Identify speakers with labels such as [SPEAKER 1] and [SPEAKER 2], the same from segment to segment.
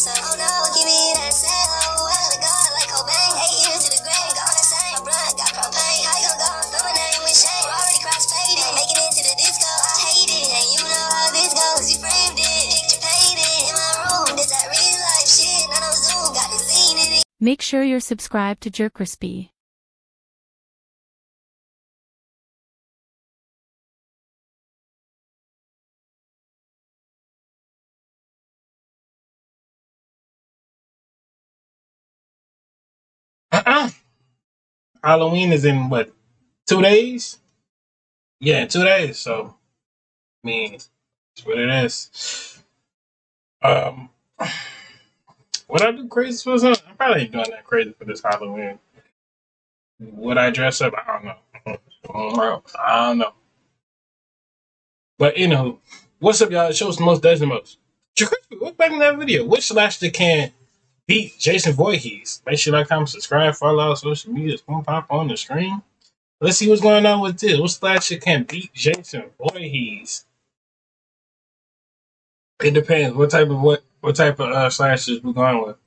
[SPEAKER 1] myself. Oh no, give me that cell. Oh, I gotta go like Cobain. 8 years to the grave, gone insane. My blood got propane. How you gon' go and throw my name with shame? Already cross-faded, making it to the disco. I hate it, and you know how this goes. You framed it, picture painted in my room. This that real life shit, none of Zoom, got the scene in it.
[SPEAKER 2] Make sure you're subscribed to JerCrispy.
[SPEAKER 3] Halloween is in what, 2 days? Yeah, 2 days. So, I mean, it's what it is. Would I do crazy for something? I probably ain't doing that crazy for this Halloween. Would I dress up? I don't know. I don't know. But anywho, what's up, y'all? It shows the most, does the most. JerCrispy, what's back in that video? Which slasher can beat Jason Voorhees? Make sure you like, comment, subscribe, follow our social media. It's gonna pop on the screen. Let's see what's going on with this. What slasher can beat Jason Voorhees? It depends. What type of slashers we're going with.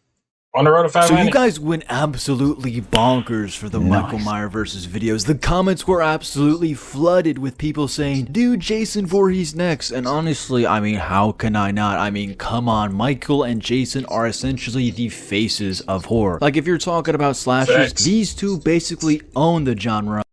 [SPEAKER 3] On the road to 500.
[SPEAKER 4] So you guys went absolutely bonkers for the Michael Myers versus videos. The comments were absolutely flooded with people saying, dude, Jason Voorhees next. And honestly, I mean, how can I not? I mean, come on. Michael and Jason are essentially the faces of horror. Like, if you're talking about slashers, these two basically own the genre.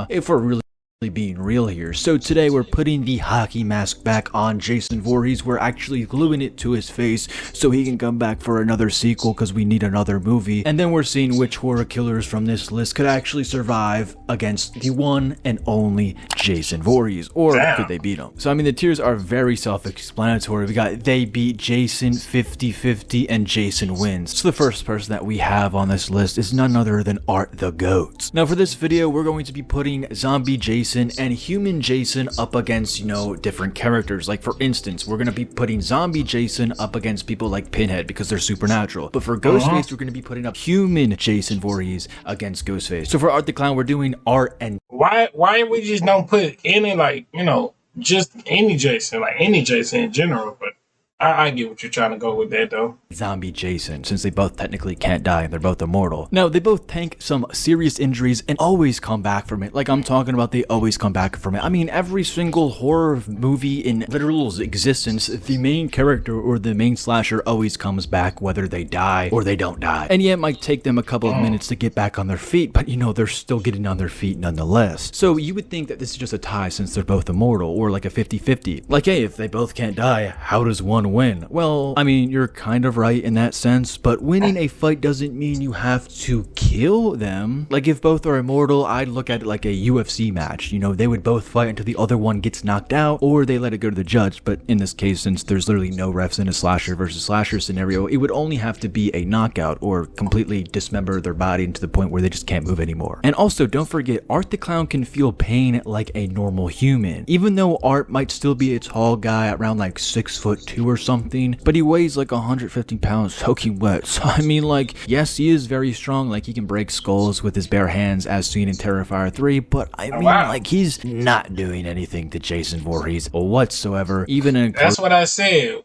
[SPEAKER 4] If we're really being real here. So today we're putting the hockey mask back on Jason Voorhees. We're actually gluing it to his face so he can come back for another sequel because we need another movie. And then we're seeing which horror killers from this list could actually survive against the one and only Jason Voorhees, or could they beat him? So I mean, the tiers are very self-explanatory. We got they beat Jason 50-50 and Jason wins. So the first person that we have on this list is none other than Art the Goat. Now for this video, we're going to be putting zombie Jason and human Jason up against, you know, different characters. Like for instance, we're going to be putting zombie Jason up against people like Pinhead because they're supernatural. But for Ghostface, we're going to be putting up human Jason Voorhees against Ghostface. So for Art the Clown, we're doing Art and...
[SPEAKER 3] Why we just don't put any, like, you know, just any Jason, like any Jason in general, but I get what you're trying to go with that, though.
[SPEAKER 4] Zombie Jason, since they both technically can't die and they're both immortal. Now, they both tank some serious injuries and always come back from it. Like I'm talking about, they always come back from it. I mean, every single horror movie in literal existence, the main character or the main slasher always comes back, whether they die or they don't die. And yeah, it might take them a couple of minutes to get back on their feet, but you know, they're still getting on their feet nonetheless. So you would think that this is just a tie since they're both immortal, or like a 50-50. Like, hey, if they both can't die, how does one win? Well, I mean, you're kind of right in that sense, but winning a fight doesn't mean you have to kill them. Like, if both are immortal, I'd look at it like a UFC match. You know, they would both fight until the other one gets knocked out, or they let it go to the judge. But in this case, since there's literally no refs in a slasher versus slasher scenario, it would only have to be a knockout or completely dismember their body to the point where they just can't move anymore. And also, don't forget, Art the Clown can feel pain like a normal human. Even though Art might still be a tall guy around like 6'2" or something, but he weighs like 150 pounds soaking wet. So I mean, like, yes, he is very strong. Like, he can break skulls with his bare hands as seen in Terrifier 3, but I mean, like, he's not doing anything to Jason Voorhees whatsoever. Even in...
[SPEAKER 3] That's what I said.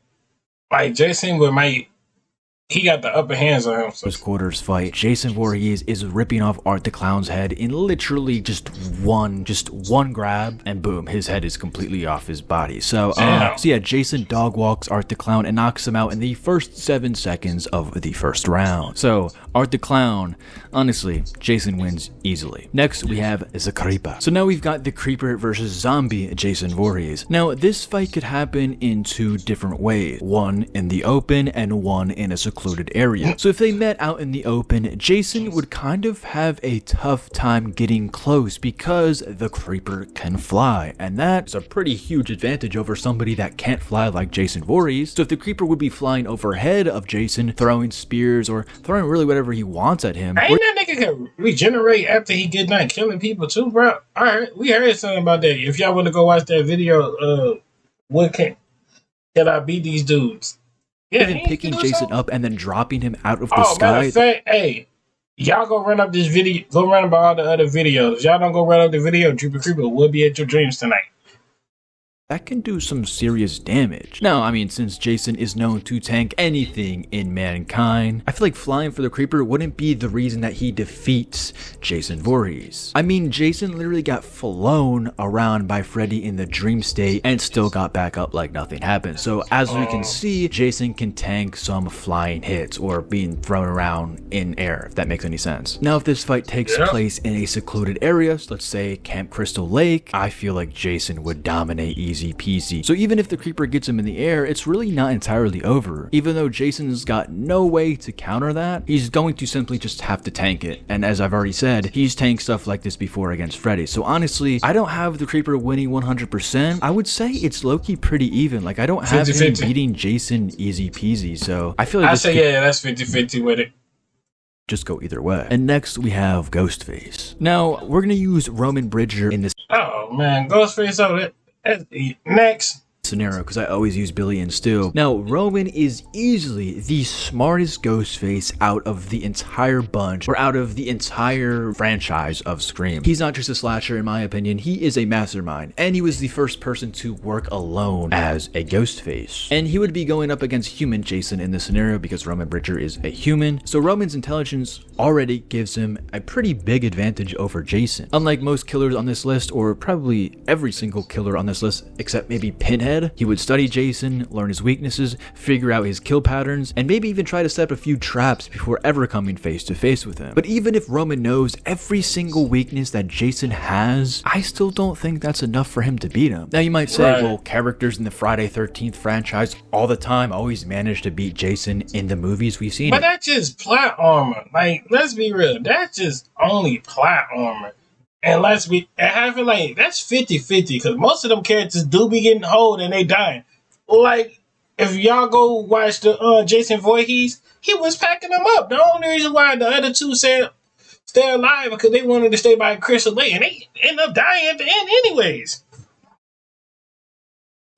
[SPEAKER 3] Like, Jason he got the upper hands on him.
[SPEAKER 4] This quarters fight, Jason Voorhees is ripping off Art the Clown's head in literally just one grab, and boom, his head is completely off his body. So yeah, Jason dog walks Art the Clown and knocks him out in the first 7 seconds of the first round. So Art the Clown, honestly, Jason wins easily. Next, we have the Creeper. So now we've got the Creeper versus zombie Jason Voorhees. Now, this fight could happen in 2 different ways. One in the open and one in a secluded area. So if they met out in the open, Jason would kind of have a tough time getting close because the Creeper can fly, and that's a pretty huge advantage over somebody that can't fly like Jason Voorhees. So if the Creeper would be flying overhead of Jason, throwing spears or throwing really whatever he wants at him.
[SPEAKER 3] Ain't that nigga can regenerate after he get done killing people too, bro? We heard something about that. If y'all want to go watch that video, what can I beat these dudes? Yeah,
[SPEAKER 4] even picking Jason up and then dropping him out of the sky.
[SPEAKER 3] Hey, y'all go run up this video. Go run up all the other videos. Y'all don't go run up the video. Creeper will be at your dreams tonight.
[SPEAKER 4] that can do some serious damage. Now, I mean, since Jason is known to tank anything in mankind, I feel like flying for the creeper wouldn't be the reason that he defeats Jason Voorhees. I mean, Jason literally got flown around by Freddy in the dream state and still got back up like nothing happened. So as we can see, Jason can tank some flying hits or being thrown around in air, if that makes any sense. Now, if this fight takes place in a secluded area, so let's say Camp Crystal Lake, I feel like Jason would dominate easy peasy. So even if the creeper gets him in the air, it's really not entirely over. Even though Jason's got no way to counter that, he's going to simply just have to tank it. And as I've already said, he's tanked stuff like this before against Freddy. So honestly, I don't have the creeper winning 100%. I would say it's low-key pretty even. Like, I don't have
[SPEAKER 3] 50-50.
[SPEAKER 4] him beating Jason easy peasy. So I feel like
[SPEAKER 3] I say, yeah, that's 50-50 with it.
[SPEAKER 4] Just go either way. And next we have Ghostface. Now, we're gonna use Roman Bridger in this
[SPEAKER 3] Oh man, Ghostface over that's next
[SPEAKER 4] scenario because I always use Billy and Stu. Now, Roman is easily the smartest Ghostface out of the entire bunch, or out of the entire franchise of Scream. He's not just a slasher in my opinion, he is a mastermind, and he was the first person to work alone as a Ghostface. And he would be going up against human Jason in this scenario because Roman Bridger is a human, so Roman's intelligence already gives him a pretty big advantage over Jason. Unlike most killers on this list, or probably every single killer on this list except maybe Pinhead, he would study Jason, learn his weaknesses, figure out his kill patterns, and maybe even try to set up a few traps before ever coming face to face with him. But even if Roman knows every single weakness that Jason has, I still don't think that's enough for him to beat him. Now you might say, well, characters in the Friday 13th franchise all the time always manage to beat Jason in the movies we've seen.
[SPEAKER 3] But that's just plot armor. Like, let's be real, that's just only plot armor. And I feel like that's 50-50 because most of them characters do be getting old and they dying. Like, if y'all go watch the Jason Voorhees, he was packing them up. The only reason why the other two said stay alive because they wanted to stay by Crystal Lake and they end up dying at the end anyways.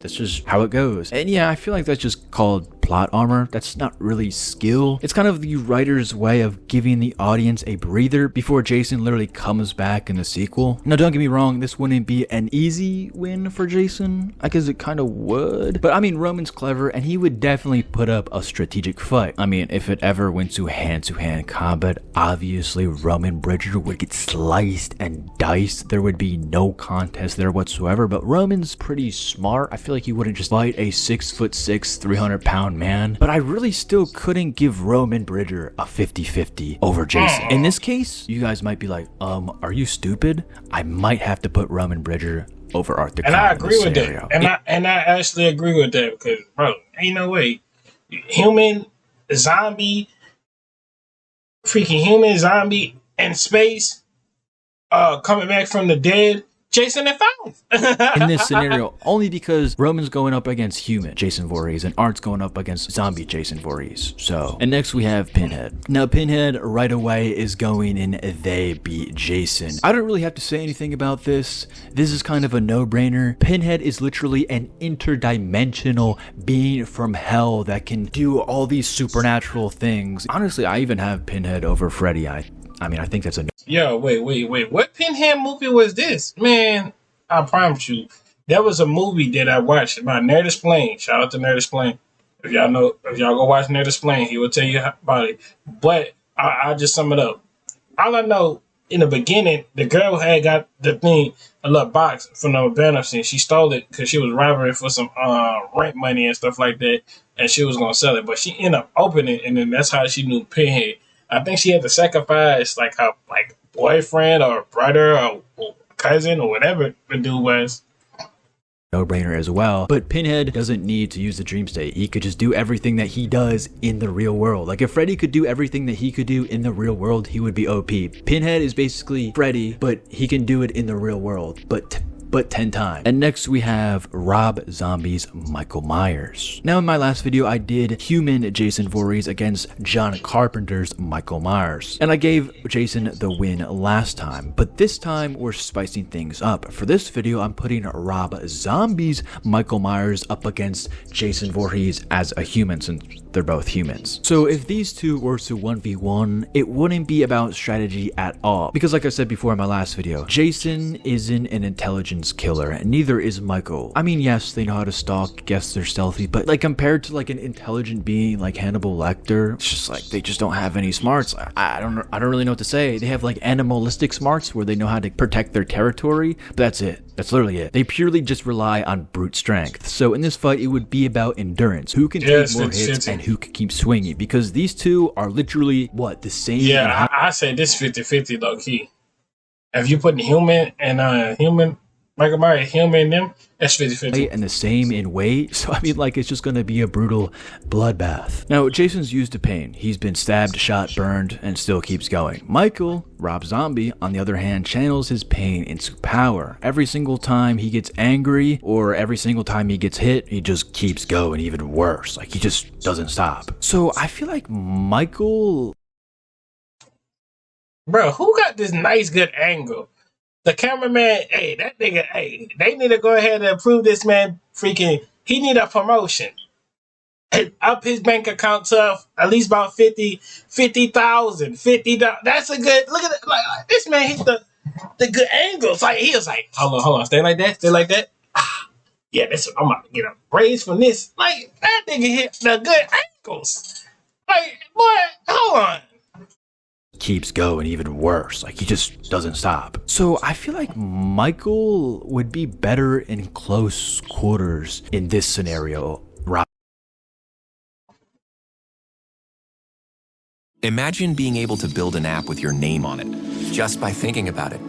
[SPEAKER 4] That's just how it goes. And yeah, I feel like that's just called plot armor. That's not really skill. It's kind of the writer's way of giving the audience a breather before Jason literally comes back in the sequel. Now, don't get me wrong, this wouldn't be an easy win for Jason. I guess it kind of would. But I mean, Roman's clever and he would definitely put up a strategic fight. I mean, if it ever went to hand-to-hand combat, obviously Roman Bridger would get sliced and diced. There would be no contest there whatsoever. But Roman's pretty smart. I feel like he wouldn't just fight a 6'6", 300-pound man. But I really still couldn't give Roman Bridger a 50-50 over Jason. In this case, you guys might be like, are you stupid? I might have to put Roman Bridger over Arthur.
[SPEAKER 3] And I agree with that. And I actually agree with that because, bro, ain't no way. Human, zombie in space, coming back from the dead. Jason and Fountains.
[SPEAKER 4] In this scenario, only because Roman's going up against human Jason Voorhees and Art's going up against zombie Jason Voorhees. So, and next we have Pinhead. Now, Pinhead right away is going in they beat Jason. I don't really have to say anything about this. This is kind of a no-brainer. Pinhead is literally an interdimensional being from hell that can do all these supernatural things. Honestly, I even have Pinhead over Freddy. I mean, I think that's a...
[SPEAKER 3] Yo, wait. What Pinhead movie was this? Man, I promise you, that was a movie that I watched by Nerd Explain. Shout out to Nerd Explain. If y'all go watch Nerd Explain, he will tell you about it. But I'll just sum it up. All I know, in the beginning, the girl had got the thing, a little box from the banner scene. She stole it because she was robbing it for some rent money and stuff like that, and she was going to sell it. But she ended up opening it, and then that's how she knew Pinhead. I think she had to sacrifice like her boyfriend or brother or cousin or whatever the dude was.
[SPEAKER 4] No-brainer as well. But Pinhead doesn't need to use the dream state. He could just do everything that he does in the real world. Like if Freddy could do everything that he could do in the real world, he would be OP. Pinhead is basically Freddy, but he can do it in the real world. But 10 times. And next we have Rob Zombie's Michael Myers. Now in my last video, I did human Jason Voorhees against John Carpenter's Michael Myers. And I gave Jason the win last time, but this time we're spicing things up. For this video, I'm putting Rob Zombie's Michael Myers up against Jason Voorhees as a human, since they're both humans. So if these two were to 1v1, it wouldn't be about strategy at all. Because like I said before in my last video, Jason isn't an intelligence killer, and neither is Michael. I mean, yes, they know how to stalk, yes, they're stealthy, but like compared to like an intelligent being like Hannibal Lecter, it's just like they just don't have any smarts. I don't really know what to say. They have like animalistic smarts where they know how to protect their territory, but that's it. That's literally it. They purely just rely on brute strength. So in this fight, it would be about endurance. Who can take more hits and who can keep swinging? Because these two are literally, what, the same?
[SPEAKER 3] Yeah, I say this 50-50 low key. If you put human and human, Michael Myers, human, them, that's 50-50.
[SPEAKER 4] And the same in weight. So I mean, like, it's just gonna be a brutal bloodbath. Now, Jason's used to pain. He's been stabbed, shot, burned, and still keeps going. Michael, Rob Zombie, on the other hand, channels his pain into power. Every single time he gets angry, or every single time he gets hit, he just keeps going even worse. Like, he just doesn't stop. So I feel like Michael...
[SPEAKER 3] Bro, who got this nice, good angle? The cameraman, hey, that nigga, hey, they need to go ahead and approve this man freaking, he need a promotion. And up his bank account to at least about 50,000, $50. That's a good, look at it, like this man hit the good angles. Like, he was like, hold on, stay like that. Yeah, I'm about to get a raise from this. Like, that nigga hit the good angles. Like, boy, hold on.
[SPEAKER 4] Keeps going even worse. Like, he just doesn't stop. So I feel like Michael would be better in close quarters in this scenario.
[SPEAKER 5] Imagine being able to build an app with your name on it, just by thinking about it.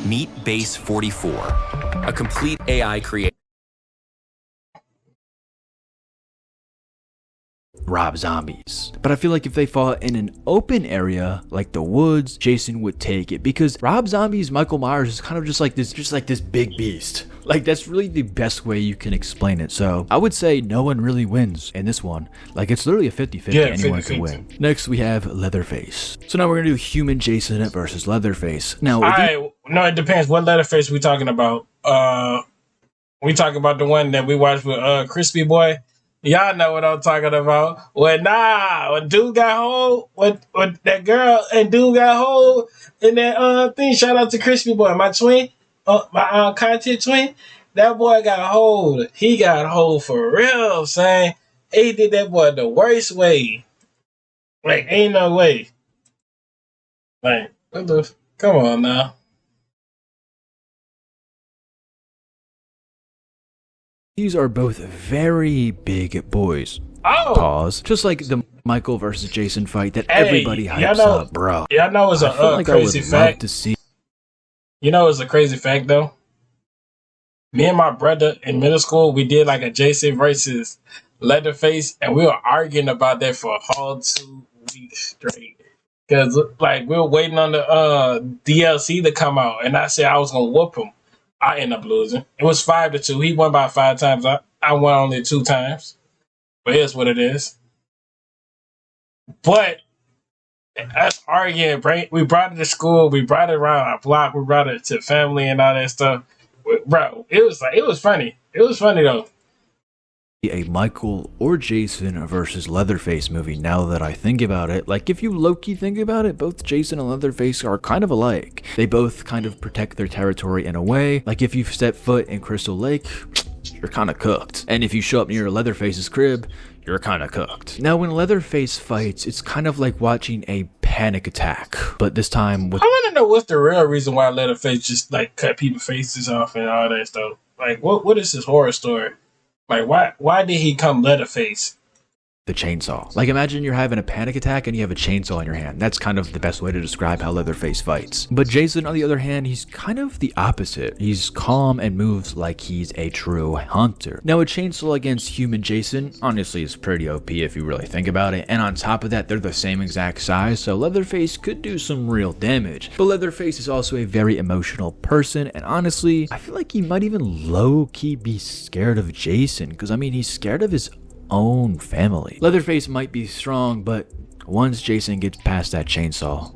[SPEAKER 5] Meet Base 44, a complete AI creator.
[SPEAKER 4] Rob Zombies. But I feel like if they fought in an open area like the woods, Jason would take it, because Rob Zombie's Michael Myers is kind of just like this big beast. Like, that's really the best way you can explain it. So I would say no one really wins in this one. Like, it's literally a 50-50.
[SPEAKER 3] Yeah,
[SPEAKER 4] anyone
[SPEAKER 3] 50-50.
[SPEAKER 4] can win. Next we have Leatherface. So now we're gonna do human Jason versus Leatherface. Now
[SPEAKER 3] no, it depends what Leatherface we talking about. We talking about the one that we watched with Crispy Boy. Y'all know what I'm talking about. When dude got hold, when that girl and dude got hold in that thing. Shout out to Crispy Boy, my twin, my content twin. That boy got hold. He got hold for real, saying he did that boy the worst way. Like, ain't no way. Like, come on now.
[SPEAKER 4] These are both very big boys.
[SPEAKER 3] Oh!
[SPEAKER 4] Pause. Just like the Michael versus Jason fight that everybody hypes up, bro.
[SPEAKER 3] Y'all know it's a crazy fact.
[SPEAKER 4] To see.
[SPEAKER 3] You know it's a crazy fact, though? Me and my brother in middle school, we did like a Jason versus Leatherface, and we were arguing about that for a whole 2 weeks straight. Because, like, we were waiting on the DLC to come out, and I said I was going to whoop him. I ended up losing. It was 5-2. He won by 5 times. I won only 2 times. But here's what it is. But us arguing, we brought it to school. We brought it around our block. We brought it to family and all that stuff. Bro, it was funny. It was funny though.
[SPEAKER 4] A Michael or Jason versus Leatherface movie, now that I think about it. Like, if you low-key think about it, both Jason and Leatherface are kind of alike. They both kind of protect their territory in a way. Like, if you step foot in Crystal Lake, you're kind of cooked. And if you show up near Leatherface's crib, you're kind of cooked. Now, when Leatherface fights, it's kind of like watching a panic attack, but this time with...
[SPEAKER 3] I want to know what's the real reason why Leatherface just, like, cut people's faces off and all that stuff. Like, what is his horror story? Like, why did he come Leatherface?
[SPEAKER 4] The chainsaw. Like, imagine you're having a panic attack and you have a chainsaw in your hand. That's kind of the best way to describe how Leatherface fights. But Jason, on the other hand, he's kind of the opposite. He's calm and moves like he's a true hunter. Now, a chainsaw against human Jason, honestly, is pretty OP if you really think about it. And on top of that, they're the same exact size, so Leatherface could do some real damage. But Leatherface is also a very emotional person, and honestly, I feel like he might even low-key be scared of Jason, because, I mean, he's scared of his own family. Leatherface might be strong, but once Jason gets past that chainsaw,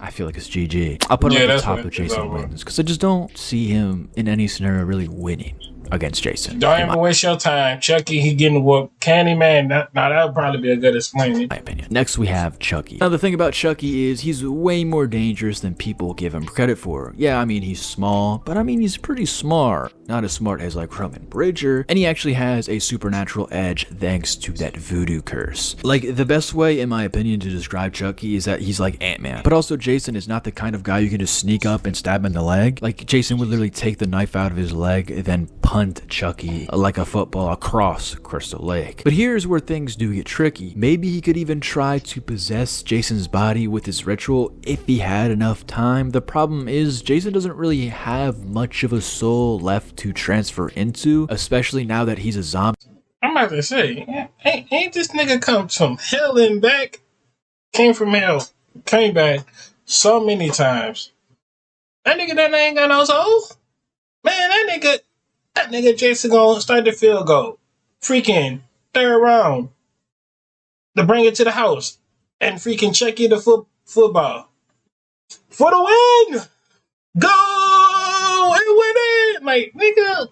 [SPEAKER 4] I feel like it's GG. I'll put him at the top of Jason wins, because I just don't see him in any scenario really winning. against Jason.
[SPEAKER 3] Don't even waste your time. Chucky, he getting whooped. Candyman, that would probably be a good explaining.
[SPEAKER 4] My opinion. Next, we have Chucky. Now, the thing about Chucky is he's way more dangerous than people give him credit for. Yeah, I mean, he's small, but I mean, he's pretty smart. Not as smart as like Roman Bridger, and he actually has a supernatural edge thanks to that voodoo curse. Like, the best way, in my opinion, to describe Chucky is that he's like Ant-Man. But also, Jason is not the kind of guy you can just sneak up and stab him in the leg. Like, Jason would literally take the knife out of his leg and then punt Chucky like a football across Crystal Lake. But here's where things do get tricky. Maybe he could even try to possess Jason's body with his ritual if he had enough time. The problem is Jason doesn't really have much of a soul left to transfer into, especially now that he's a zombie.
[SPEAKER 3] I'm about to say, ain't this nigga come from hell and back? Came from hell, came back so many times. That nigga that ain't got no soul? Man, that nigga Jason gonna start the field goal. Freaking third round. To bring it to the house. And freaking Chucky the football. For the win! Go and win it! Like, nigga.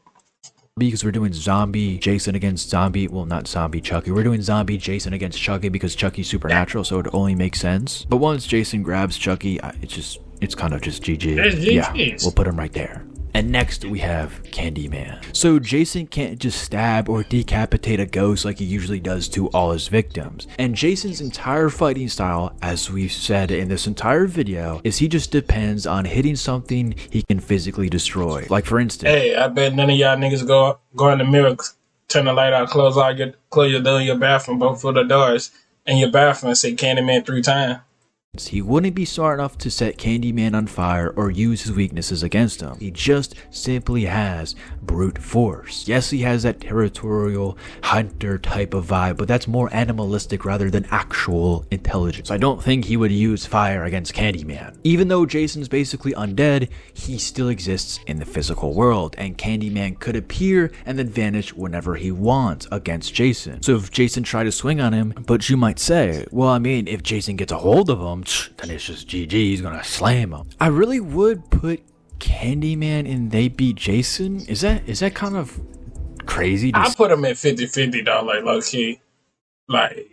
[SPEAKER 4] Because we're doing zombie Jason against zombie, well, not zombie Chucky. We're doing zombie Jason against Chucky because Chucky's supernatural, so it only makes sense. But once Jason grabs Chucky, it's kind of just GG. Yeah, we'll put him right there. And next we have Candyman. So Jason can't just stab or decapitate a ghost like he usually does to all his victims. And Jason's entire fighting style, as we've said in this entire video, is he just depends on hitting something he can physically destroy. Like, for instance,
[SPEAKER 3] hey, I bet none of y'all niggas go in the mirror, turn the light out, close your door in your bathroom, both of the doors in your bathroom, and say Candyman 3 times.
[SPEAKER 4] he wouldn't be smart enough to set Candyman on fire or use his weaknesses against him. He just simply has brute force. Yes, he has that territorial hunter type of vibe, but that's more animalistic rather than actual intelligence. I don't think he would use fire against Candyman. Even though Jason's basically undead, he still exists in the physical world, and Candyman could appear and then vanish whenever he wants against Jason. So if Jason tried to swing on him, but you might say, well, I mean, if Jason gets a hold of him, then it's just GG, he's gonna slam him. I really would put Candyman in They Beat Jason. Is that kind of crazy?
[SPEAKER 3] I put him at 50-50 though, like low key. Like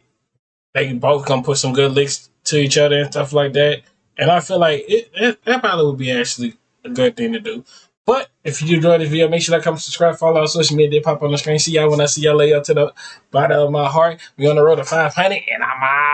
[SPEAKER 3] they both gonna put some good licks to each other and stuff like that. And I feel like that probably would be actually a good thing to do. But if you enjoyed this video, make sure to comment, subscribe, follow our social media. They pop on the screen. See y'all when I see y'all lay up to the bottom of my heart. We on the road to 500 and I'm out.